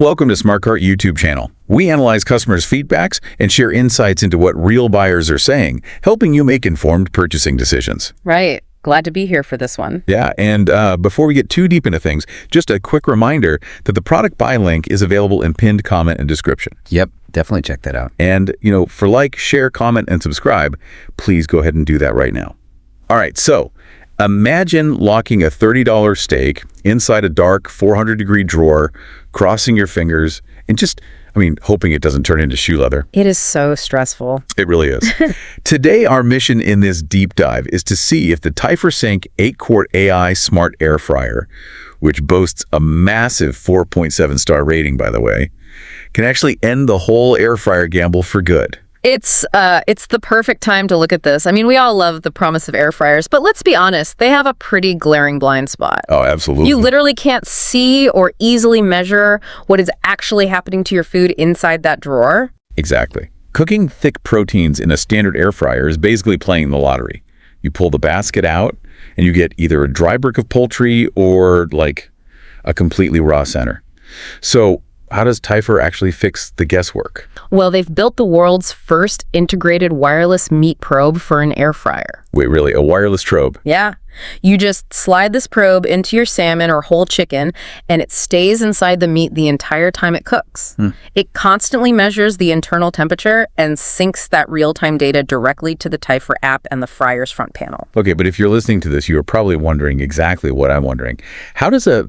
Welcome to SmartCart YouTube channel. We analyze customers' feedbacks and share insights into what real buyers are saying, helping you make informed purchasing decisions. Right. Glad to be here for this one. Yeah, and before we get too deep into things, just a quick reminder that the product buy link is available in pinned comment and description. Yep, definitely check that out. And, for like, share, comment, and subscribe, please go ahead and do that right now. All right, so imagine locking a $30 steak inside a dark 400-degree drawer, crossing your fingers, and hoping it doesn't turn into shoe leather. It is so stressful. It really is. Today, our mission in this deep dive is to see if the Typhur Sync 8-quart AI Smart Air Fryer, which boasts a massive 4.7-star rating, by the way, can actually end the whole air fryer gamble for good. It's the perfect time to look at this. We all love the promise of air fryers, but let's be honest, they have a pretty glaring blind spot. Oh, absolutely. You literally can't see or easily measure what is actually happening to your food inside that drawer. Exactly. Cooking thick proteins in a standard air fryer is basically playing the lottery. You pull the basket out, and you get either a dry brick of poultry or, a completely raw center. So how does Typhur actually fix the guesswork? Well, they've built the world's first integrated wireless meat probe for an air fryer. Wait, really? A wireless probe? Yeah. You just slide this probe into your salmon or whole chicken, and it stays inside the meat the entire time it cooks. It constantly measures the internal temperature and syncs that real-time data directly to the Typhur app and the fryer's front panel. Okay, but if you're listening to this, you are probably wondering exactly what I'm wondering. How does a,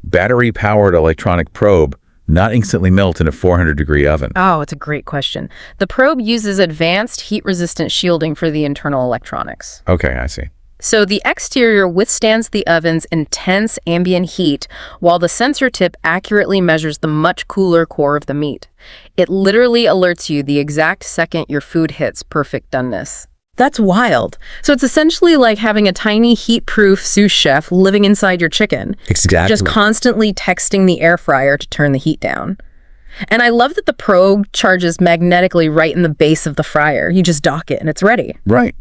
battery-powered electronic probe not instantly melt in a 400-degree oven? Oh, it's a great question. The probe uses advanced heat-resistant shielding for the internal electronics. Okay, I see. So the exterior withstands the oven's intense ambient heat, while the sensor tip accurately measures the much cooler core of the meat. It literally alerts you the exact second your food hits perfect doneness. That's wild. So it's essentially like having a tiny heat-proof sous chef living inside your chicken. Exactly. Just constantly texting the air fryer to turn the heat down. And I love that the probe charges magnetically right in the base of the fryer. You just dock it and it's ready. Right.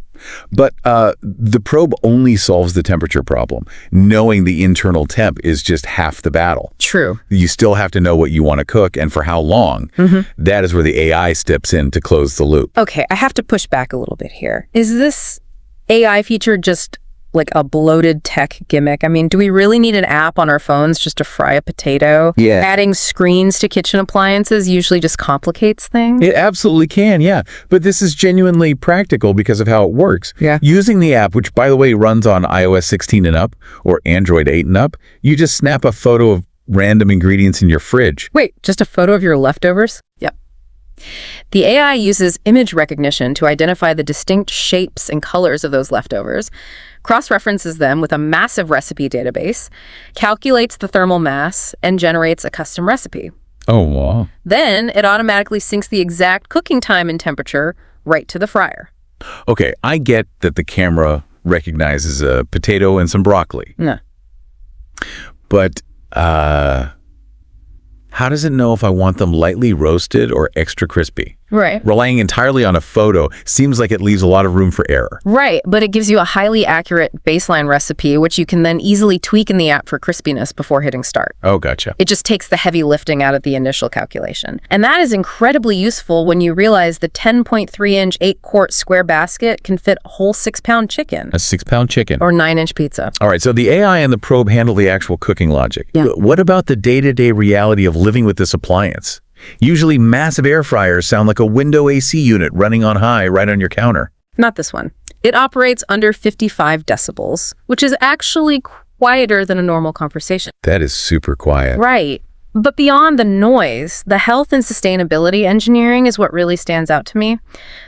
But the probe only solves the temperature problem. Knowing the internal temp is just half the battle. True. You still have to know what you want to cook and for how long. That is where the AI steps in to close the loop. Okay, I have to push back a little bit here. Is this AI feature just like a bloated tech gimmick? Do we really need an app on our phones just to fry a potato? Yeah. Adding screens to kitchen appliances usually just complicates things. It absolutely can, yeah. But this is genuinely practical because of how it works. Yeah. Using the app, which by the way runs on iOS 16 and up or Android 8 and up, you just snap a photo of random ingredients in your fridge. Wait, just a photo of your leftovers? Yep. The AI uses image recognition to identify the distinct shapes and colors of those leftovers, cross-references them with a massive recipe database, calculates the thermal mass, and generates a custom recipe. Oh, wow. Then it automatically syncs the exact cooking time and temperature right to the fryer. Okay, I get that the camera recognizes a potato and some broccoli. No. But how does it know if I want them lightly roasted or extra crispy? Right. Relying entirely on a photo seems like it leaves a lot of room for error. Right, but it gives you a highly accurate baseline recipe, which you can then easily tweak in the app for crispiness before hitting start. Oh, gotcha. It just takes the heavy lifting out of the initial calculation. And that is incredibly useful when you realize the 10.3-inch 8-quart square basket can fit a whole 6-pound chicken. A 6-pound chicken. Or 9-inch pizza. All right, so the AI and the probe handle the actual cooking logic. Yeah. What about the day-to-day reality of living with this appliance? Usually massive air fryers sound like a window AC unit running on high right on your counter. Not this one. It operates under 55 decibels, which is actually quieter than a normal conversation. That is super quiet. Right. But beyond the noise, the health and sustainability engineering is what really stands out to me.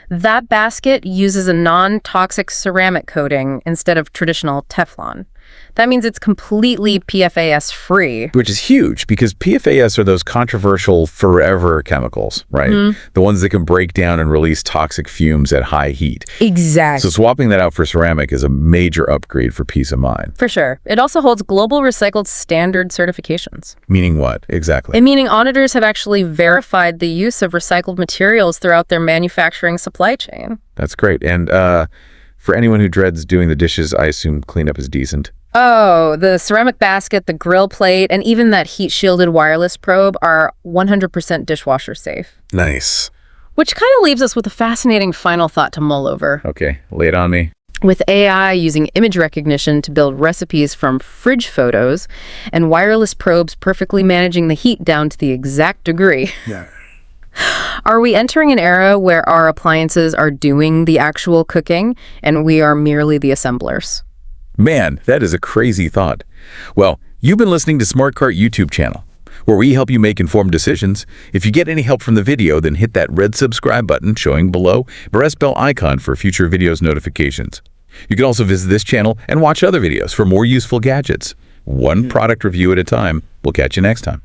That basket uses a non-toxic ceramic coating instead of traditional Teflon. That means it's completely PFAS-free. Which is huge, because PFAS are those controversial forever chemicals, right? The ones that can break down and release toxic fumes at high heat. Exactly. So swapping that out for ceramic is a major upgrade for peace of mind. For sure. It also holds global recycled standard certifications. Meaning what, exactly? Meaning auditors have actually verified the use of recycled materials throughout their manufacturing supply chain. That's great. And For anyone who dreads doing the dishes, I assume cleanup is decent. Oh, the ceramic basket, the grill plate, and even that heat-shielded wireless probe are 100% dishwasher safe. Nice. Which kind of leaves us with a fascinating final thought to mull over. Okay, lay it on me. With AI using image recognition to build recipes from fridge photos and wireless probes perfectly managing the heat down to the exact degree. Yeah. Are we entering an era where our appliances are doing the actual cooking and we are merely the assemblers? Man, that is a crazy thought. Well, you've been listening to SmartCart YouTube channel, where we help you make informed decisions. If you get any help from the video, then hit that red subscribe button showing below, press bell icon for future videos notifications. You can also visit this channel and watch other videos for more useful gadgets. One product review at a time. We'll catch you next time.